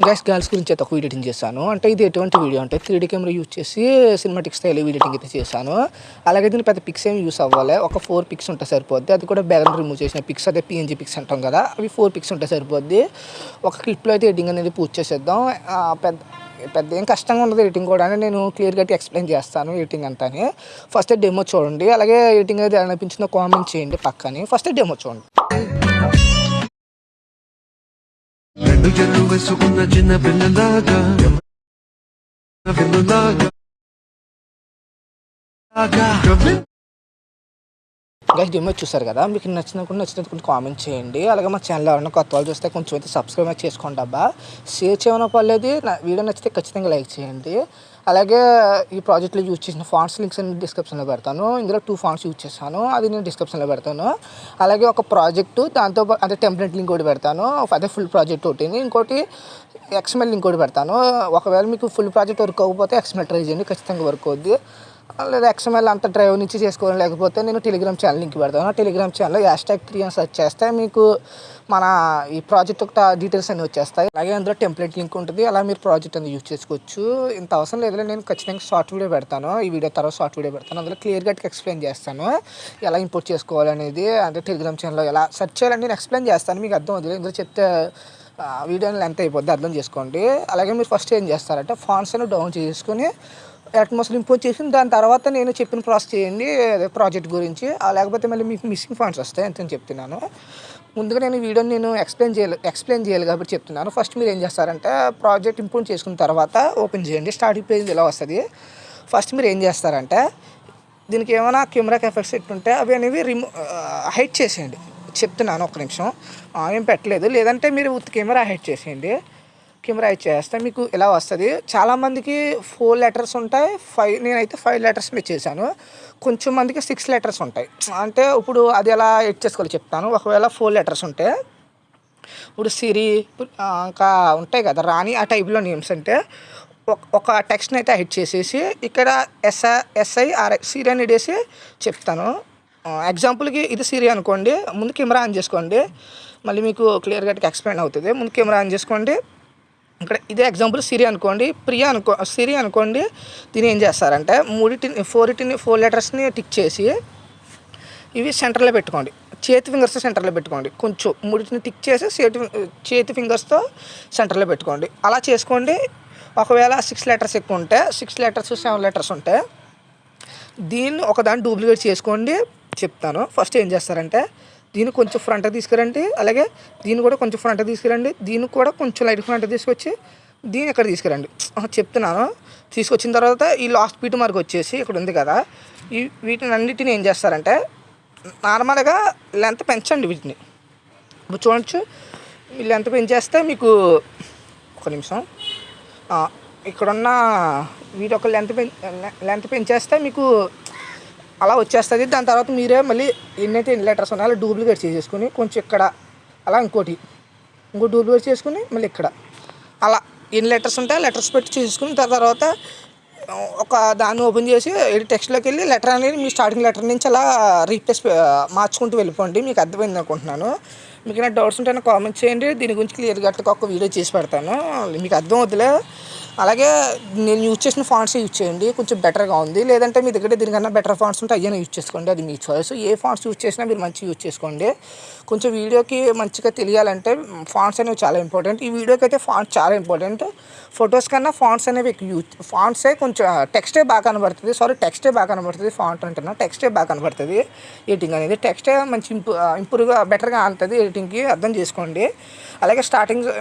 Girls గురించి అయితే ఒక వీడియో ఎడిటింగ్ చేశాను. అంటే ఇది ఎటువంటి వీడియో అంటే 3డీ కెమెరా యూజ్ చేసి సినిమాటిక్ స్టైల్ వీడియో ఎడిటింగ్ అయితే చేశాను. అలాగే దీనికి పెద్ద పిక్స్ ఏమి యూస్ అవ్వాలి. ఒక 4 పిక్స్ ఉంటే సరిపోద్ది. అది కూడా బ్యాక్‌గ్రౌండ్ రిమూవ్ చేసిన పిక్స్, అదే పీఎన్జీ పిక్స్ అంటాం కదా, అవి 4 పిక్స్ ఉంటే సరిపోద్ది. ఒక క్లిప్‌లో అయితే ఎడిటింగ్ అనేది పూర్తి చేసేద్దాం. పెద్ద పెద్ద ఏం కష్టంగా ఉండదు ఎడిటింగ్ కూడా. నేను క్లియర్ కట్ ఎక్స్ప్లెయిన్ చేస్తాను ఎడిటింగ్ అంతాని. ఫస్ట్ డెమో చూడండి. అలాగే ఎడిటింగ్ అనేది ఎలా అనిపించిందో కామెంట్ చేయండి పక్కని. ఫస్ట్ డెమో చూడండి. రెండు జల్లు వేసుకున్న చిన్న పిల్లలాగా గైస్ డెమో చూసారు కదా, మీకు నచ్చినట్టు కామెంట్ చేయండి. అలాగే మా ఛానల్ ఎవరైనా కొత్త వాళ్ళు చూస్తే కొంచెం అయితే సబ్స్క్రైబ్ చేసుకోండి అబ్బా. షేర్ చేయడం పర్లేదు, నా వీడియో నచ్చితే ఖచ్చితంగా లైక్ చేయండి. అలాగే ఈ ప్రాజెక్ట్లో యూజ్ చేసిన ఫాంట్స్ లింక్స్ అన్ని డిస్క్రిప్షన్లో పెడతాను. ఇందులో 2 ఫాంట్స్ యూజ్ చేశాను, అది నేను డిస్క్రిప్షన్లో పెడతాను. అలాగే ఒక ప్రాజెక్టు దాంతో అదే టెంప్లెట్ లింక్ కూడా పెడతాను, అదే ఫుల్ ప్రాజెక్ట్ ఒకటి. ఇంకోటి ఎక్స్ఎంఎల్ లింక్ కూడా పెడతాను. ఒకవేళ మీకు ఫుల్ ప్రాజెక్ట్ వర్క్ అవ్వకపోతే ఎక్స్ఎంఎల్ ట్రై చేయండి, ఖచ్చితంగా వర్క్ అవుద్ది. లేదా ఎక్స్ఎంఎల్ అంత డ్రైవ్ నుంచి చేసుకోవాలి, లేకపోతే నేను టెలిగ్రామ్ ఛానల్ లింక్ పెడతాను. టెలిగ్రామ్ ఛానల్లో #3 అని సెర్చ్ చేస్తే మీకు మన ఈ ప్రాజెక్ట్ ఒక డీటెయిల్స్ అన్నీ వచ్చేస్తాయి. అలాగే అందులో టెంప్లెట్ లింక్ ఉంటుంది, అలా మీరు ప్రాజెక్ట్ అనేది యూజ్ చేసుకోవచ్చు. ఇంత అవసరం లేదు, నేను ఖచ్చితంగా షార్ట్ వీడియో పెడతాను. ఈ వీడియో తర్వాత షార్ట్ వీడియో పెడతాను, అందులో క్లియర్ కట్గా ఎక్స్ప్లెయిన్ చేస్తాను ఎలా ఇంపోర్ట్ చేసుకోవాలనేది. అంటే టెలిగ్రామ్ ఛానల్లో ఎలా సెర్చ్ చేయాలని నేను ఎక్స్ప్లెయిన్ చేస్తాను, మీకు అర్థం అవుతుంది. ఇందులో చెప్తే వీడియోని లెంత్ అయిపోద్ది, అర్థం చేసుకోండి. అలాగే మీరు ఫస్ట్ ఏం చేస్తారంటే ఫాంట్స్ అని డౌన్ చేసుకొని అట్మాస్ఫియర్ ఇంపోర్ట్ చేసి దాని తర్వాత నేను చెప్పిన ప్రాసెస్ చేయండి ప్రాజెక్ట్ గురించి. లేకపోతే మళ్ళీ మీకు మిస్సింగ్ ఫాంట్స్ వస్తాయి అంతే చెప్తున్నాను. ముందుగా నేను వీడియోని ఎక్స్ప్లెయిన్ చేయాలి కాబట్టి చెప్తున్నాను. ఫస్ట్ మీరు ఏం చేస్తారంటే ప్రాజెక్ట్ ఇంపోర్ట్ చేసుకున్న తర్వాత ఓపెన్ చేయండి. స్టార్టింగ్ పేజ్ ఇలా వస్తుంది. ఫస్ట్ మీరు ఏం చేస్తారంటే దీనికి ఏమైనా కెమెరాకి ఎఫెక్ట్స్ ఎట్టుంటే అవి అనేవి హైడ్ చేసేయండి. చెప్తున్నాను, ఒక్క నిమిషం. ఏం పెట్టలేదు, లేదంటే మీరు కెమెరా హైడ్ చేసేయండి. కెమెరా ఇచ్చేస్తే మీకు ఇలా వస్తుంది. చాలామందికి 4 లెటర్స్ ఉంటాయి, నేనైతే 5 లెటర్స్ మీద చేశాను. కొంచెం మందికి 6 లెటర్స్ ఉంటాయి. అంటే ఇప్పుడు అది ఎలా ఎడ్ చేసుకోవాలో చెప్తాను. ఒకవేళ 4 లెటర్స్ ఉంటే ఇప్పుడు సిరి ఇంకా ఉంటాయి కదా రాణి, ఆ టైప్లో నేమ్స్ అంటే ఒక టెక్స్ట్ని అయితే హైడ్ చేసేసి ఇక్కడ SIRI సిరి అని వేసి చెప్తాను. ఎగ్జాంపుల్కి ఇది సిరి అనుకోండి. ముందు కెమెరా ఆన్ చేసుకోండి, మళ్ళీ మీకు క్లియర్ కట్గా ఎక్స్ప్లెయిన్ అవుతుంది. ముందు కెమెరా ఆన్ చేసుకోండి. ఇక్కడ ఇదే ఎగ్జాంపుల్ సిరి అనుకోండి, సిరి అనుకోండి. దీన్ని ఏం చేస్తారంటే 4 లెటర్స్ని టిక్ చేసి ఇవి సెంటర్లో పెట్టుకోండి. చేతి ఫింగర్స్ సెంటర్లో పెట్టుకోండి. కొంచెం 3 టిక్ చేసి చేతి ఫింగర్స్తో సెంటర్లో పెట్టుకోండి. అలా చేసుకోండి. ఒకవేళ 6 లెటర్స్ ఎక్కువ ఉంటే 6 లెటర్స్ 7 లెటర్స్ ఉంటే దీన్ని ఒకదాన్ని డూప్లికేట్ చేసుకోండి, చెప్తాను. ఫస్ట్ ఏం చేస్తారంటే దీన్ని కొంచెం ఫ్రంట్కి తీసుకురండి. అలాగే దీన్ని కూడా కొంచెం ఫ్రంట్కి తీసుకురండి. దీన్ని కూడా కొంచెం లైట్ ఫ్రంట్కి తీసుకొచ్చి దీన్ని ఇక్కడ తీసుకురండి, చెప్తున్నాను. తీసుకొచ్చిన తర్వాత ఈ లాస్ట్ బీట్ మార్క్ వచ్చేసి ఇక్కడ ఉంది కదా, వీటిని అన్నిటిని ఏం చేస్తారంటే నార్మల్గా లెంత్ పెంచండి. వీటిని ఇప్పుడు చూడొచ్చు, ఈ లెంత్ పెంచేస్తే మీకు ఒక నిమిషం ఇక్కడున్న వీటి ఒక లెంత్ పెంచేస్తే మీకు అలా వచ్చేస్తుంది. దాని తర్వాత మీరే మళ్ళీ ఎన్ని లెటర్స్ ఉన్నాయో అలా డూప్లికేట్ చేసేసుకుని కొంచెం ఇక్కడ అలా ఇంకో డూప్లికేట్ చేసుకుని మళ్ళీ ఇక్కడ అలా ఎన్ని లెటర్స్ ఉంటాయో లెటర్స్ పెట్టి చేసుకుని తర్వాత ఒక దాన్ని ఓపెన్ చేసి టెక్స్ట్లోకి వెళ్ళి లెటర్ అనేది మీ స్టార్టింగ్ లెటర్ నుంచి అలా మార్చుకుంటూ వెళ్ళిపోండి. మీకు అర్థమైంది అనుకుంటున్నాను. మీకు ఏమైనా డౌట్స్ ఉంటే కామెంట్ చేయండి, దీని గురించి క్లియర్ కట్గా ఒక వీడియో చేసి పెడతాను, మీకు అర్థం అవుతులే. అలాగే నేను యూజ్ చేసిన ఫాంట్స్ యూజ్ చేయండి, కొంచెం బెటర్గా ఉంది. లేదంటే మీ దగ్గర దీనికన్నా బెటర్ ఫాంట్స్ ఉంటే అయ్యే యూజ్ చేసుకోండి, అది మీ చాయిస్. ఏ ఫాంట్స్ యూజ్ చేసినా మీరు మంచిగా యూజ్ చేసుకోండి. కొంచెం వీడియోకి మంచిగా తెలియాలంటే ఫాంట్స్ అనేవి చాలా ఇంపార్టెంట్. ఈ వీడియోకి అయితే ఫాంట్స్ చాలా ఇంపార్టెంట్. ఫొటోస్ కన్నా ఫాంట్స్ అనేవి ఎక్కువ ఫాంట్సే కొంచెం టెక్స్టే బాగా కనబడుతుంది. ఫాంట్ అంటున్నా, టెక్స్టే బాగా కనబడుతుంది. ఎడిటింగ్ అనేది టెక్స్టే మంచి ఇంప్రూవ్గా బెటర్గా ఉంటుంది ఎడిటింగ్కి, అర్థం చేసుకోండి. అలాగే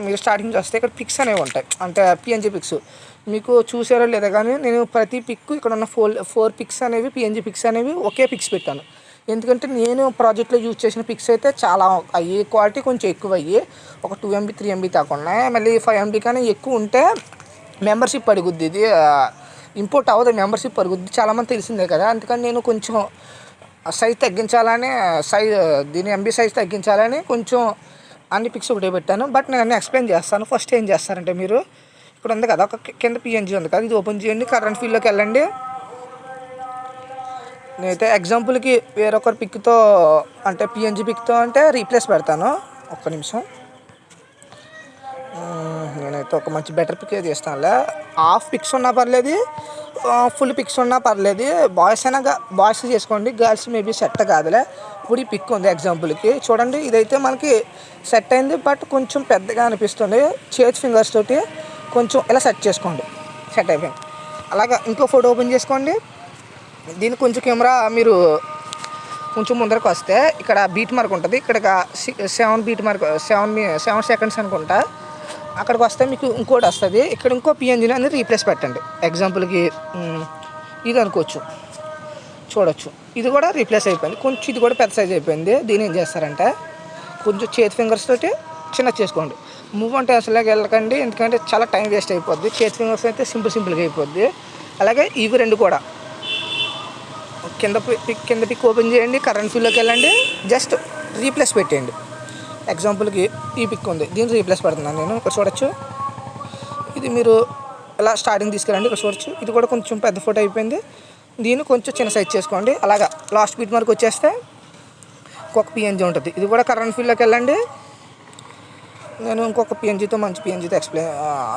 మీరు స్టార్టింగ్ వస్తే ఇక్కడ పిక్స్ అనేవి ఉంటాయి, అంటే పిఎన్జీ పిక్స్. మీకు చూసారో లేదా కానీ నేను ప్రతి పిక్ ఇక్కడ ఉన్న 4 పిక్స్ అనేవి పిఎన్జీ పిక్స్ అనేవి ఒకే పిక్స్ పెట్టాను. ఎందుకంటే నేను ప్రాజెక్ట్లో యూజ్ చేసిన పిక్స్ అయితే చాలా అయ్యి క్వాలిటీ కొంచెం ఎక్కువ అయ్యి ఒక 2 MB 3 MB కాకుండా మళ్ళీ 5 MB కానీ ఎక్కువ ఉంటే మెంబర్షిప్ అడుగుద్ది. ఇది ఇంపోర్ట్ అవ్వదు, మెంబర్షిప్ అడుగుద్ది, చాలామంది తెలిసిందే కదా. అందుకని నేను కొంచెం సైజ్ తగ్గించాలని దీని MB సైజ్ తగ్గించాలని కొంచెం అన్ని పిక్స్ ఒకటే పెట్టాను. బట్ నేను అన్నీ ఎక్స్ప్లెయిన్ చేస్తాను. ఫస్ట్ ఏం చేస్తారంటే మీరు ఇక్కడ ఉంది కదా, ఒక కింద పిఎన్జీ ఉంది కదా, ఇది ఓపెన్ చేయండి. కరెంట్ ఫీల్డ్లోకి వెళ్ళండి. నేనైతే ఎగ్జాంపుల్కి వేరొకరి పిక్తో అంటే పిఎన్జీ పిక్తో అంటే రీప్లేస్ పెడతాను. ఒక్క నిమిషం. నేనైతే ఒక మంచి బెటర్ పిక్ తీస్తానులే. హాఫ్ పిక్స్ ఉన్నా పర్లేదు, ఫుల్ పిక్స్ ఉన్నా పర్లేదు. బాయ్స్ అయినా బాయ్స్ చేసుకోండి, గర్ల్స్ మేబీ సెట్ కాదులే. ఇప్పుడు ఈ పిక్ ఉంది ఎగ్జాంపుల్కి చూడండి, ఇదైతే మనకి సెట్ అయింది, బట్ కొంచెం పెద్దగా అనిపిస్తుంది. చేతి ఫింగర్స్ తోటి కొంచెం ఇలా సెట్ చేసుకోండి, సెట్ అయిపోయింది. అలాగా ఇంకో ఫోటో ఓపెన్ చేసుకోండి. దీన్ని కొంచెం కెమెరా మీరు కొంచెం ముందరకు వస్తే ఇక్కడ బీట్ మార్క్ ఉంటుంది, ఇక్కడ 7 బీట్ మార్క్ 7 సెకండ్స్ అనుకుంటా. అక్కడికి వస్తే మీకు ఇంకోటి వస్తుంది. ఇక్కడ ఇంకో పిఎన్జీని అనేది రీప్లేస్ పెట్టండి. ఎగ్జాంపుల్కి ఇది అనుకోవచ్చు, చూడొచ్చు. ఇది కూడా రీప్లేస్ అయిపోయింది, కొంచెం ఇది కూడా పెద్ద సైజ్ అయిపోయింది. దీన్ని ఏం చేస్తారంటే కొంచెం చేతి ఫింగర్స్ తోటి చిన్న చేసుకోండి. మూవ్ అంటే అసలు వెళ్ళకండి, ఎందుకంటే చాలా టైం వేస్ట్ అయిపోద్ది. చేతి ఫింగర్స్ అయితే సింపుల్గా అయిపోద్ది. అలాగే ఇవి రెండు కూడా కింద పిక్ ఓపెన్ చేయండి, కరెంట్ ఫీల్డ్లోకి వెళ్ళండి, జస్ట్ రీప్లేస్ పెట్టేయండి. ఎగ్జాంపుల్కి ఈ పిక్ ఉంది, దీన్ని రీప్లేస్ పెడుతున్నాను నేను. ఇక్కడ చూడొచ్చు, ఇది మీరు ఇలా స్టార్టింగ్ తీసుకెళ్ళండి. ఇక్కడ చూడొచ్చు, ఇది కూడా కొంచెం పెద్ద ఫోటో అయిపోయింది. దీన్ని కొంచెం చిన్న సైజ్ చేసుకోండి. అలాగా లాస్ట్ బీట్ మార్క్ వచ్చేస్తే ఇంకొక పిఎన్జీ ఉంటుంది, ఇది కూడా కరెంట్ ఫీల్డ్లోకి వెళ్ళండి. నేను ఇంకొక పిఎన్జీతో మంచి పిఎన్జీతో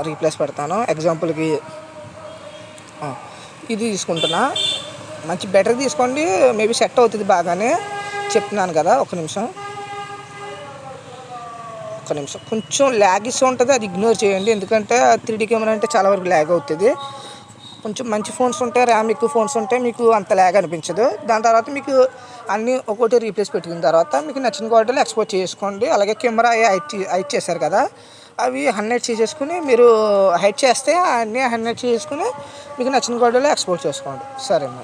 రీప్లేస్ పెడతాను. ఎగ్జాంపుల్కి ఇది తీసుకుంటున్నా, మంచి బెటర్ తీసుకోండి, మేబీ సెట్ అవుతుంది బాగానే చెప్తున్నాను కదా. ఒక నిమిషం కొంచెం ల్యాగ్ ఇస్తూ ఉంటుంది, అది ఇగ్నోర్ చేయండి. ఎందుకంటే 3D కెమెరా అంటే చాలా వరకు ల్యాగ్ అవుతుంది. కొంచెం మంచి ఫోన్స్ ఉంటాయి, ర్యామ్ ఎక్కువ ఫోన్స్ ఉంటాయి, మీకు అంత ల్యాగ్ అనిపించదు. దాని తర్వాత మీకు అన్నీ ఒక్కొక్కటి రీప్లేస్ పెట్టుకున్న తర్వాత మీకు నచ్చిన క్వాలిటీలో ఎక్స్పోర్ట్ చేసుకోండి. అలాగే కెమెరా హైట్ చేశారు కదా, అవి 100 చేసేసుకుని మీరు హైట్ చేస్తే అన్నీ 100 చేసుకుని మీకు నచ్చిన క్వాలిటీలో ఎక్స్పోర్ట్ చేసుకోండి. సరే మరి.